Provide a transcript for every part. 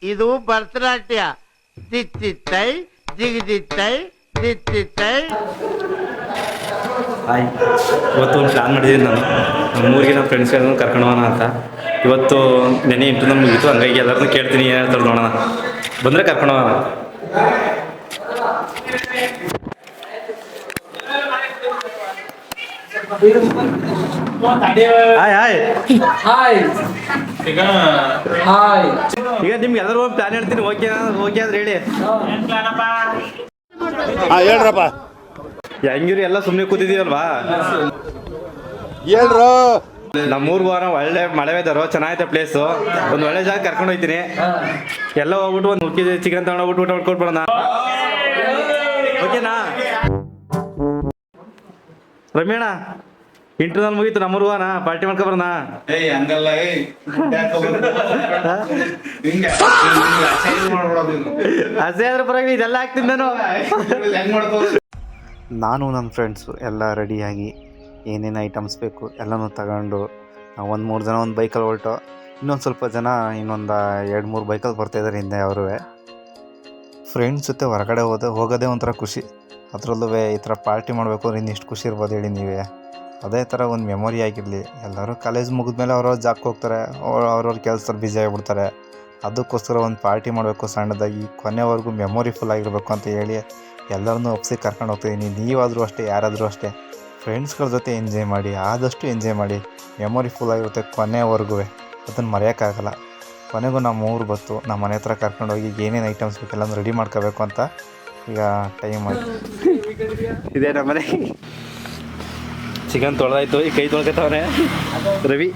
ಇದು ಭರತನಾಟ್ಯ. ತಿತ್ತಿತ್ತೈ ಜಿಗಿದಿತ್ತೈ ತಿತ್ತಿತ್ತೈ. ಹಾಯ್, ಇವತ್ತು ಒಂದು ಪ್ಲ್ಯಾನ್ ಮಾಡಿದ್ದೀನಿ ನಾನು. ನಮ್ಮೂರಿಗೆ ನಮ್ಮ ಫ್ರೆಂಡ್ಸ್ ಎಲ್ಲರೂ ಕರ್ಕೊಂಡು ಹೋಗೋಣ ಅಂತ. ಇವತ್ತು ನೆನೆ ಇಂಟರ್ನಲ್ ಮುಗೀತು, ಹಂಗಾಗಿ ಎಲ್ಲರನ್ನೂ ಕೇಳ್ತೀನಿ ಏನು ಹೇಳ್ತಾರೆ ನೋಡೋಣ. ಬಂದರೆ ಕರ್ಕೊಂಡು ಹೋಗೋಣ. Hi hi hi hi. ಈಗ ನಿಮ್ಗೆ ಎಲ್ಲರೂ ಒಂದು ಪ್ಲ್ಯಾನ್ ಹೇಳ್ತೀನಿ. ಓಕೆ ಓಕೆ ಅಂದ್ರೆ ಹೇಳಿ. ಹೇಳ್ರಪ್ಪ. ಹೆಂಗಿರಿ ಎಲ್ಲ ಸುಮ್ಮನೆ ಕೂತಿದ್ದೀವಲ್ವಾ? ಹೇಳ್ರು. ನಮ್ಮೂರ್ಗೆ ಹೋಗೋಣ. ಒಳ್ಳೆ ಮಳೆ ವೆದರು, ಚೆನ್ನಾಗೈತೆ ಪ್ಲೇಸು. ಒಂದು ಒಳ್ಳೆ ಜಾಗ ಕರ್ಕೊಂಡು ಹೋಗ್ತೀನಿ. ಎಲ್ಲ ಹೋಗ್ಬಿಟ್ಟು ಒಂದು ಹುಡುಕಿ ಚಿಕನ್ ತಗೊಂಡೋಗ್ಬಿಟ್ಟು ಊಟ ಮಾಡ್ಕೊಟ್ಬಿಡೋಣ. ಓಕೆನಾ ರಮ್ಯಣ್ಣ? ಇಂಟರ್ನಲ್ ಮುಗೀತು, ನಮ್ಮೂರ್ಗೆ ಹೋಗೋಣ, ಪಾರ್ಟಿ ಮಾಡ್ಕೊಬರೋಣ. ಅದೇ ಅದ್ರ ಪರವಾಗಿ ಇದೆಲ್ಲ ಹಾಕ್ತೀನಿ ನಾನು ನನ್ನ ಫ್ರೆಂಡ್ಸು ಎಲ್ಲ ರೆಡಿಯಾಗಿ ಏನೇನು ಐಟಮ್ಸ್ ಬೇಕು ಎಲ್ಲನೂ ತಗೊಂಡು ಒಂದು 3 ಜನ ಒಂದು ಬೈಕಲ್ಲಿ ಹೊರಟು, ಇನ್ನೊಂದು ಸ್ವಲ್ಪ ಜನ ಇನ್ನೊಂದು 2-3 ಬೈಕಲ್ಲಿ ಬರ್ತಾಯಿದ್ದಾರೆ ಹಿಂದೆ ಅವರು. ಫ್ರೆಂಡ್ಸ್ ಜೊತೆ ಹೊರಗಡೆ ಹೋಗೋದೇ ಒಂಥರ ಖುಷಿ. ಅದರಲ್ಲೂ ಈ ಥರ ಪಾರ್ಟಿ ಮಾಡಬೇಕು ಅಂದ್ರೆ ಇನ್ನಿಷ್ಟು ಖುಷಿ ಇರ್ಬೋದು ಹೇಳಿ ನೀವೇ. ಅದೇ ಥರ ಒಂದು ಮೆಮೊರಿ ಆಗಿರಲಿ. ಎಲ್ಲರೂ ಕಾಲೇಜ್ ಮುಗಿದ್ಮೇಲೆ ಅವ್ರವ್ರ ಜಾಗಕ್ಕೆ ಹೋಗ್ತಾರೆ, ಅವ್ರವ್ರ ಕೆಲಸದಲ್ಲಿ ಬ್ಯುಸಿ ಆಗಿಬಿಡ್ತಾರೆ. ಅದಕ್ಕೋಸ್ಕರ ಒಂದು ಪಾರ್ಟಿ ಮಾಡಬೇಕು ಸಣ್ಣದಾಗಿ, ಕೊನೆವರೆಗೂ ಮೆಮೊರಿ ಫುಲ್ ಆಗಿರಬೇಕು ಅಂತ ಹೇಳಿ ಎಲ್ಲರನ್ನೂ ಒಪ್ಪಿಸಿ ಕರ್ಕೊಂಡು ಹೋಗ್ತಿದ್ದೀನಿ. ನೀವಾದರೂ ಅಷ್ಟೇ, ಯಾರಾದರೂ ಅಷ್ಟೇ ಫ್ರೆಂಡ್ಸ್ಗಳ ಜೊತೆ ಎಂಜಾಯ್ ಮಾಡಿ, ಆದಷ್ಟು ಎಂಜಾಯ್ ಮಾಡಿ. ಮೆಮೊರಿ ಫುಲ್ ಆಗಿರುತ್ತೆ ಕೊನೆವರೆಗೂ, ಅದನ್ನು ಮರೆಯೋಕ್ಕಾಗಲ್ಲ. ಕೊನೆಗೂ ನಮ್ಮ ಊರು ಬತ್ತು, ನಮ್ಮ ಮನೆ ಹತ್ರ ಕರ್ಕೊಂಡೋಗಿ ಏನೇನು ಐಟಮ್ಸ್ ಬೇಕೆಲ್ಲ ರೆಡಿ ಮಾಡ್ಕೋಬೇಕು ಅಂತ ಈಗ ಟೈಮ್ ಆಯಿತು. ಇದೇ ನಮ್ಮ ಮನೆ. ಚಿಕನ್ ತೊಳೆದಾಯ್ತು, ಈ ಕೈ ತೊಳ್ಕೊತಾವನೆ ರವಿ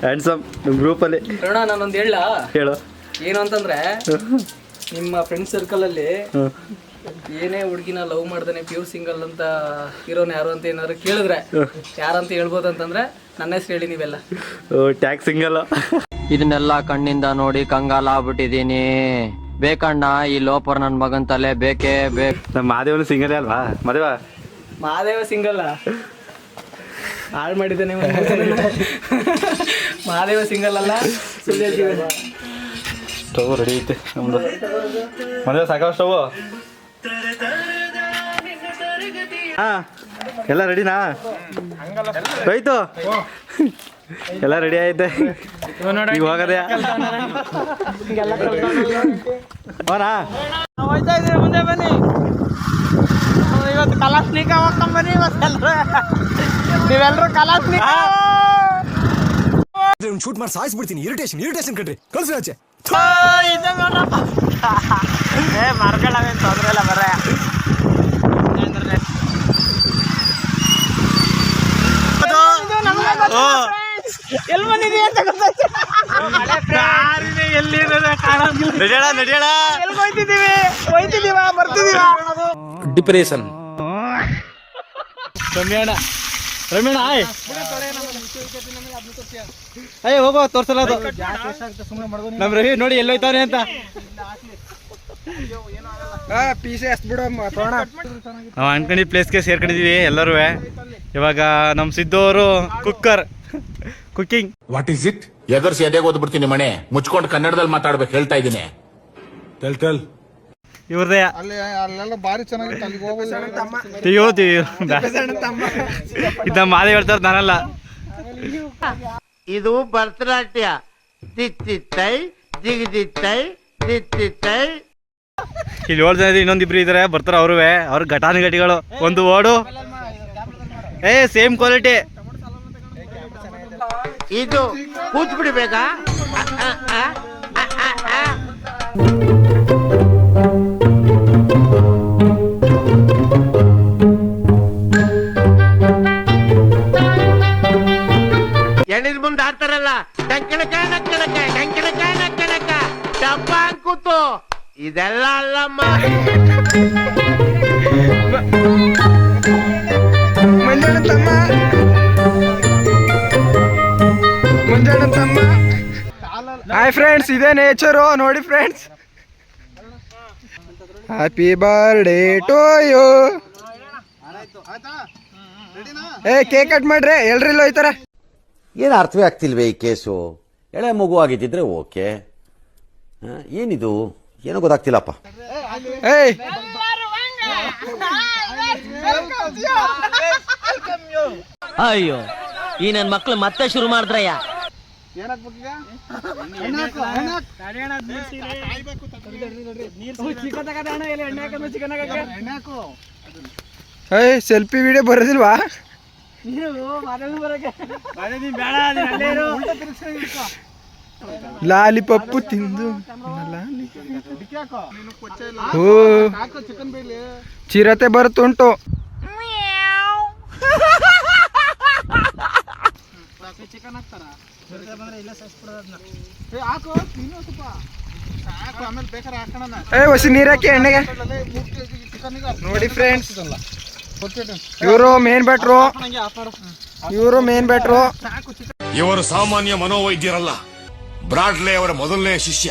ಹ್ಯಾಂಡ್ಸಮ್ ನಿಮ್ಮ ಗ್ರೂಪಲ್ಲಿ. ನೋಡ ನಾನೊಂದು ಹೇಳು. ಏನು ಅಂತಂದ್ರೆ, ನಿಮ್ಮ ಫ್ರೆಂಡ್ ಸರ್ಕಲಲ್ಲಿ ಏನೇ ಹುಡುಗಿನ ಲವ್ ಮಾಡ್ದಾನೆ ಪ್ಯೂರ್ ಸಿಂಗಲ್ ಅಂತ ಇರೋನು ಯಾರು ಅಂತ ಏನಾದ್ರು ಕೇಳಿದ್ರೆ ಯಾರಂತ ಹೇಳ್ಬೋದು ಅಂತಂದ್ರೆ ನನ್ನ ಹೆಸರು ಹೇಳಿ ನೀವೆಲ್ಲ. Tax single. ಇದನ್ನೆಲ್ಲ ಕಣ್ಣಿಂದ ನೋಡಿ ಕಂಗಾಲ ಆಗ್ಬಿಟ್ಟಿದೀನಿ. ಬೇಕಣ್ಣ ಈ ಲೋಪರ್ ನನ್ ಮಗನ್ ತಲೆ ಬೇಕೇ ಬೇಕು. ನಮ್ಮ ಮಾದೇವನು ಸಿಂಗಲ್ ಅಲ್ವಾ? ಮಹಾದೇವ ಸಿಂಗಲ್ ಹಾಳು ಮಾಡಿದ್ದಾನೆ. ಮಹಾದೇವ ಸಿಂಗಲ್ ಅಲ್ಲ, ಸ್ಟವ್ ರೆಡಿ ಐತೆ ನಮ್ದು. ಮದುವೆ ಸಾಕಾವ ಸ್ಟವ್? ಹಾಂ, ಎಲ್ಲ ರೆಡಿನಾ? ಆಯ್ತು, ಎಲ್ಲ ರೆಡಿ ಐತೆ. ಈಗ ಹೋಗದೆ ಅವನಾ? ಮುಂದೆ ಬನ್ನಿ, ಇವತ್ತು ಕಲಾಸ್ನಿಕ ಹೋಗ್ಕೊಂಬನ್ನಿ. ನೀವೆಲ್ಲರೂ ಕಲಾಸ್ನಿಕ ಶೂಟ್ ಮಾಡಿ ಸಾಯಿಸ್ಬಿಡ್ತೀನಿ. ಇರಿಟೇಷನ್ ಕಣ್ರಿ, ಕಳ್ಸಿ ಆಚೆ. ಮರ್ಗಳವೇನು ತೊಂದ್ರೆ ಇಲ್ಲ ಬರ. ಎಲ್ಲಿ ಬಂದಿದೀವಿ ಅಂತ ಗೊತ್ತಾಯ್ತು. ಹೋಯ್ತಿದೀವ ಬರ್ತಿದೀವ. ಡಿಪ್ರೆಷನ್. ರಮ್ಯಣ್ಣ ಆಯ್ ಅಯ್ಯ ಹೋಗೋ ತೋರ್ಸಲ್ಲ ಅದು. ನಮ್ಮ ರವಿ ನೋಡಿ ಎಲ್ಲೋಯ್ತಾನೆ ಅಂತ. ನಾವು ಅನ್ಕೊಂಡಿದ್ದ ಪ್ಲೇಸ್ಗೆ ಸೇರ್ಕೊಂಡಿದೀವಿ ಎಲ್ಲರೂ. ಇವಾಗ ನಮ್ಮ ಸಿದ್ದು ಅವರು ಕುಕ್ಕಿಂಗ್. What is it? ಎದುರ್ಸಿ ಎದೆಗೆ ಓದ್ಬಿಡ್ತೀನಿ ಮನೆ ಮುಚ್ಕೊಂಡು ಕನ್ನಡದಲ್ಲಿ ಮಾತಾಡ್ಬೇಕು ಹೇಳ್ತಾ ಇದ್ದೀನಿ. ಇವ್ರದೇ ಅಲ್ಲೆಲ್ಲ ಬಾರಿ ಚೆನ್ನಾಗಿತ್ತು. ಅಲ್ಲಿಗೆ ಹೋಗೋದು ಇದ್ದ ಮಾದೇ ಹೇಳ್ತಾರ, ನಾನಲ್ಲ. ಇದು ಭರತನಾಟ್ಯ. ತಿತ್ತಿತ್ತೈ ಜಿಗಿದಿತ್ತೈ ತಿತ್ತಿತ್ತೈ. ಇಲ್ಲಿ 7 ಜನ ಇನ್ನೊಂದಿಬ್ರು ಇದಾರೆ, ಬರ್ತಾರ ಅವ್ರ ಘಟಾನುಘಟಿಗಳು. ಒಂದು ಓಡು ಸೇಮ್ ಕ್ವಾಲಿಟಿ. ಇದು ಕೂತ್ ಬಿಡ್ಬೇಕಾ? ಎಣ್ಣಿನ ಮುಂದೆ ಆಡ್ತಾರಲ್ಲ, ಡಂಕಣಕ ನಕ್ಕಣಕ ಡಂಕಣಕ ನಕ್ಕಣಕ ಡಬ್ಬ ಕೂತು. ಇದೆಲ್ಲ ಅಲ್ಲಮ್ಮ. ಹಾಯ್ ಫ್ರೆಂಡ್ಸ್, ಇದೇ ನೇಚರು ನೋಡಿ friends. Happy birthday to you. Cake cut ಮಾಡ್ರಿ, ಎಲ್ರಿಲ್ಲ ಹೋಯ್ತಾರ. ಏನು ಅರ್ಥವೇ ಆಗ್ತಿಲ್ವೇ ಈ ಕೇಸು? ಎಳೆ ಮಗು ಆಗಿದ್ದಿದ್ರೆ ಓಕೆ, ಏನಿದು ಏನೋ ಗೊತ್ತಾಗ್ತಿಲ್ಲಪ್ಪ. ಏಯ್ ಅಯ್ಯೋ ಈ ನನ್ ಮಕ್ಳು ಮತ್ತೆ ಶುರು ಮಾಡಿದ್ರಯ್ಯ. ಏಯ್ ಸೆಲ್ಫಿ ವಿಡಿಯೋ ಬರೋದಿಲ್ವಾ? ಲಾಲಿಪಪ್ಪು ತಿಂದು ಓ ಚಿರತೆ ಬರುತ್ತುಂಟು. ಹೊಸಿ ನೀರಾಕಿ ಎಣ್ಣೆಗೆ. ನೋಡಿ ಫ್ರೆಂಡ್ಸ್, ಇವರು ಮೇನ್ ಬ್ಯಾಟ್ರು, ಇವರು ಸಾಮಾನ್ಯ ಮನೋವೈದ್ಯರಲ್ಲ, ಬ್ರಾಡ್ಲೆ ಅವರ ಮೊದಲನೇ ಶಿಷ್ಯ.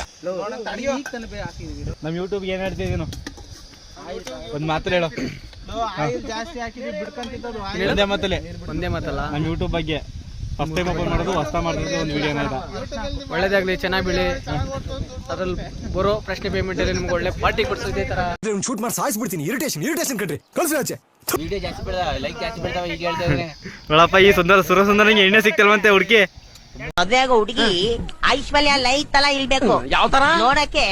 ನಮ್ಮ ಯೂಟ್ಯೂಬ್ಗೆ ಏನು ಹೇಳ್ತಿದ್ದೀನು ಒಂದು ಮಾತ್ರ ಹೇಳು. ಒಂದೇ ಮಾತಲ್ಲ, ನಮ್ಮ ಯೂಟ್ಯೂಬ್ ಬಗ್ಗೆ ಫಸ್ಟ್ ಟೈಮ್ ಓಪನ್ ಮಾಡೋದು, ಹೊಸ ಮಾಡ್ತಿದ್ದು ಒಂದು ವಿಡಿಯೋ ಇದೆ. ಒಳ್ಳೇದಾಗ್ಲಿ, ಚೆನ್ನಾಗಿ ಬೆಳಿ. ಅದ್ರಲ್ಲಿ ಬರೋ ಪ್ರಶ್ನೆ ಪೇಮೆಂಟ್ ಅಲ್ಲಿ ನಿಮ್ಗೆ ಒಳ್ಳೆ ಪಾರ್ಟಿ ಕೊಡ್ಸೋದು. ಈ ತರ ಶೂಟ್ ಮಾಡಿ ಸಾಯಿಸ್ಬಿಡ್ತೀನಿ. ಇರಿಟೇಷನ್ ಕಣ್ರಿ, ಕಳ್ಸಿ ಆಚೆ. ವಿಡಿಯೋ ಜಾಸ್ತಿ ಬೆಳೆದ ಲೈಕ್ ಜಾಸ್ತಿ ಬೆಳೆದಾವ. ಈಗ ಹೇಳ್ತಾ ಇದ್ದೀನಿ ನೋಡಪ್ಪ, ಈ ಸುಂದರಂಗೆ ಎಣ್ಣೆ ಸಿಕ್ತಲ್ವಂತೆ ಹುಡುಕಿ. ಮದ್ವೆ ಆಗೋ ಹುಡುಗಿ ಐಶ್ವರ್ಯ ಲೈ ತರ ಇರ್ಬೇಕು. ಯಾವ ತರ ನೋಡಕ್ಕೆ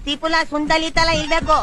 ತ್ರಿಪುಲ ಸುಂದಲಿ ತರ ಇರ್ಬೇಕು.